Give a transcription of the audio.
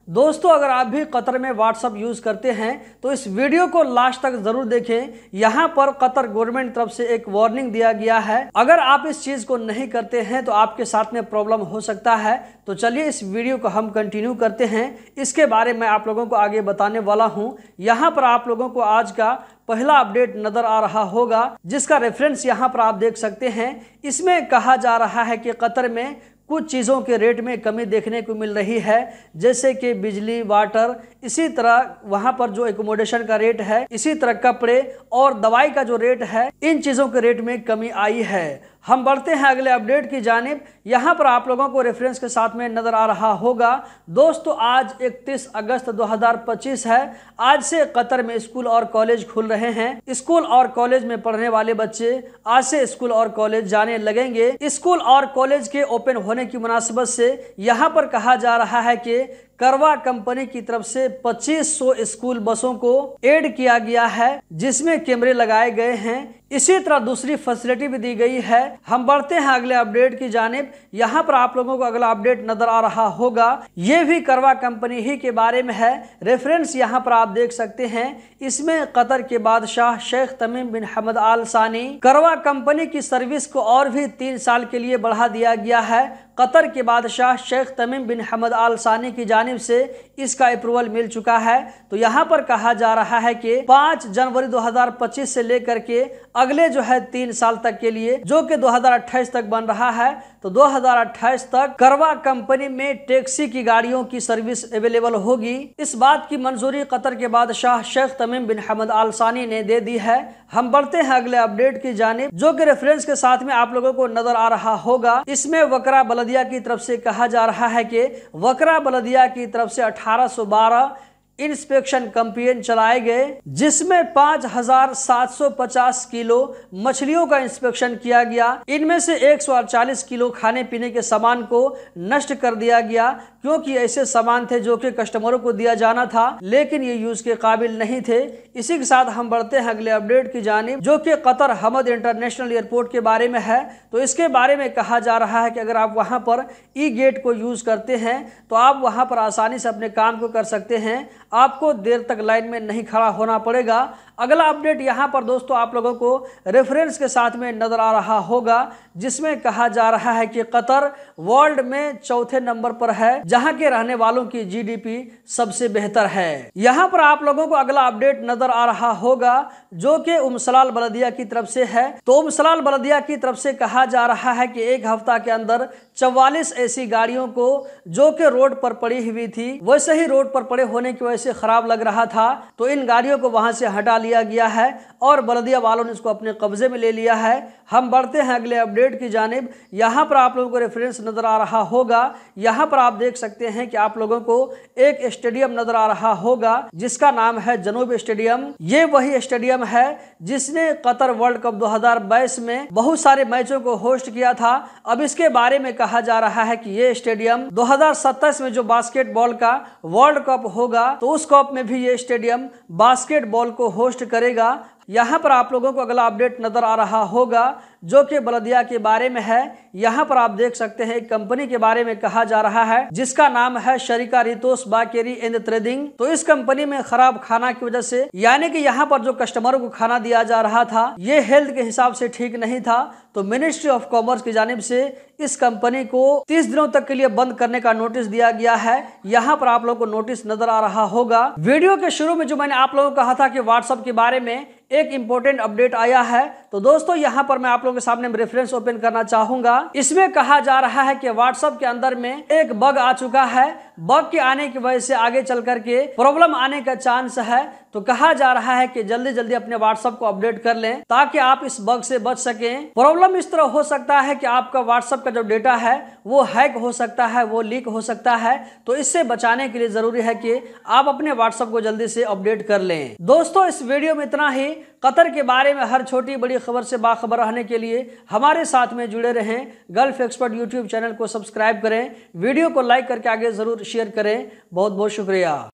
दोस्तों, अगर आप भी कतर में व्हाट्सएप यूज़ करते हैं तो इस वीडियो को लास्ट तक ज़रूर देखें। यहाँ पर कतर गवर्नमेंट तरफ से एक वार्निंग दिया गया है। अगर आप इस चीज़ को नहीं करते हैं तो आपके साथ में प्रॉब्लम हो सकता है। तो चलिए इस वीडियो को हम कंटिन्यू करते हैं। इसके बारे में आप लोगों को आगे बताने वाला हूँ। यहाँ पर आप लोगों को आज का पहला अपडेट नजर आ रहा होगा, जिसका रेफरेंस यहाँ पर आप देख सकते हैं। इसमें कहा जा रहा है कि कतर में कुछ चीज़ों के रेट में कमी देखने को मिल रही है, जैसे कि बिजली, वाटर, इसी तरह वहाँ पर जो एकोमोडेशन का रेट है, इसी तरह कपड़े और दवाई का जो रेट है, इन चीज़ों के रेट में कमी आई है। हम बढ़ते हैं अगले अपडेट की जानिब। यहाँ पर आप लोगों को रेफरेंस के साथ में नजर आ रहा होगा। दोस्तों, आज 31 अगस्त 2025 है। आज से कतर में स्कूल और कॉलेज खुल रहे हैं। स्कूल और कॉलेज में पढ़ने वाले बच्चे आज से स्कूल और कॉलेज जाने लगेंगे। स्कूल और कॉलेज के ओपन होने की मुनासिबत से यहाँ पर कहा जा रहा है कि करवा कंपनी की तरफ से 2500 स्कूल बसों को ऐड किया गया है, जिसमें कैमरे लगाए गए हैं। इसी तरह दूसरी फैसिलिटी भी दी गई है। हम बढ़ते हैं अगले अपडेट की जानिब। यहाँ पर आप लोगों को अगला अपडेट नजर आ रहा होगा। ये भी करवा कंपनी ही के बारे में है। रेफरेंस यहाँ पर आप देख सकते हैं। इसमें कतर के बादशाह शेख तमीम बिन हमद आल सानी करवा कंपनी की सर्विस को और भी 3 साल के लिए बढ़ा दिया गया है। कतर के बादशाह शेख तमीम बिन हमद आल सानी की जानिब से इसका अप्रूवल मिल चुका है। तो यहाँ पर कहा जा रहा है कि 5 जनवरी 2025 से लेकर के अगले जो है 3 साल तक के लिए, जो कि 2028 तक बन रहा है, तो 2028 तक करवा कंपनी में टैक्सी की गाड़ियों की सर्विस अवेलेबल होगी। इस बात की मंजूरी कतर के बादशाह शेख तमीम बिन हमद आल सानी ने दे दी है। हम बढ़ते हैं अगले अपडेट की जानिब, जो कि रेफरेंस के साथ में आप लोगों को नजर आ रहा होगा। इसमें वकरा बलदिया की तरफ से कहा जा रहा है कि वकरा बलदिया की तरफ से 1812 इंस्पेक्शन कैंपेन चलाए गए, जिसमें 5750 किलो मछलियों का इंस्पेक्शन किया गया। इनमें से 148 किलो खाने पीने के सामान को नष्ट कर दिया गया, क्योंकि ऐसे सामान थे जो कि कस्टमरों को दिया जाना था, लेकिन ये यूज के काबिल नहीं थे। इसी के साथ हम बढ़ते हैं अगले अपडेट की जानिब, जो कि कतर हमद इंटरनेशनल एयरपोर्ट के बारे में है। तो इसके बारे में कहा जा रहा है कि अगर आप वहां पर ई गेट को यूज करते हैं तो आप वहां पर आसानी से अपने काम को कर सकते हैं। आपको देर तक लाइन में नहीं खड़ा होना पड़ेगा। अगला अपडेट यहाँ पर दोस्तों आप लोगों को रेफरेंस के साथ में नजर आ रहा होगा, जिसमें कहा जा रहा है कि कतर वर्ल्ड में 4थे नंबर पर है, जहां के रहने वालों की जीडीपी सबसे बेहतर है। यहाँ पर आप लोगों को अगला अपडेट नजर आ रहा होगा, जो कि उमसलाल बलदिया की तरफ से है। तो उमसलाल बलदिया की तरफ से कहा जा रहा है कि एक हफ्ता के अंदर 44 ऐसी गाड़ियों को जो कि रोड पर पड़ी हुई थी, वैसे ही रोड पर पड़े होने की वजह से खराब लग रहा था, तो इन गाड़ियों को वहां से हटा लिया गया है और बलदिया वालों ने इसको अपने कब्जे में ले लिया है। हम बढ़ते हैं अगले अपडेट की जानिब। यहाँ पर आप लोगों को रेफरेंस नजर आ रहा होगा। यहाँ पर आप देख सकते हैं कि आप लोगों को एक स्टेडियम नजर आ रहा होगा, जिसका नाम है जनूब स्टेडियम। ये वही स्टेडियम है जिसने कतर वर्ल्ड कप 2022 में बहुत सारे मैचों को होस्ट किया था। अब इसके बारे में कहा जा रहा है कि ये स्टेडियम 2027 में जो बास्केटबॉल का वर्ल्ड कप होगा, तो उस कप में भी ये स्टेडियम बास्केटबॉल को होस्ट करेगा। यहाँ पर आप लोगों को अगला अपडेट नजर आ रहा होगा, जो कि बलदिया के बारे में है। यहाँ पर आप देख सकते हैं एक कंपनी के बारे में कहा जा रहा है, जिसका नाम है शरीका रितोस बाकेरी एंड ट्रेडिंग। तो इस कंपनी में खराब खाना की वजह से, यानी कि यहाँ पर जो कस्टमरों को खाना दिया जा रहा था, ये हेल्थ के हिसाब से ठीक नहीं था। तो मिनिस्ट्री ऑफ कॉमर्स की जानिब से इस कंपनी को 30 दिनों तक के लिए बंद करने का नोटिस दिया गया है। यहाँ पर आप लोगों को नोटिस नजर आ रहा होगा। वीडियो के शुरू में जो मैंने आप लोगों को कहा था कि व्हाट्सएप के बारे में एक इंपॉर्टेंट अपडेट आया है, तो दोस्तों यहाँ पर मैं आप लोगों के सामने रेफरेंस ओपन करना चाहूंगा। इसमें कहा जा रहा है कि व्हाट्सएप के अंदर में एक बग आ चुका है। बग के आने की वजह से आगे चल करके प्रॉब्लम आने का चांस है। तो कहा जा रहा है कि जल्दी जल्दी अपने व्हाट्सएप को अपडेट कर लें, ताकि आप इस बग से बच सकें। प्रॉब्लम इस तरह हो सकता है कि आपका व्हाट्सएप का जो डेटा है वो हैक हो सकता है, वो लीक हो सकता है। तो इससे बचाने के लिए जरूरी है कि आप अपने व्हाट्सएप को जल्दी से अपडेट कर लें। दोस्तों, इस वीडियो में इतना ही। कतर के बारे में हर छोटी बड़ी खबर से बाखबर रहने के लिए हमारे साथ में जुड़े रहें। गल्फ एक्सपर्ट यूट्यूब चैनल को सब्सक्राइब करें, वीडियो को लाइक करके आगे जरूर शेयर करें। बहुत बहुत शुक्रिया।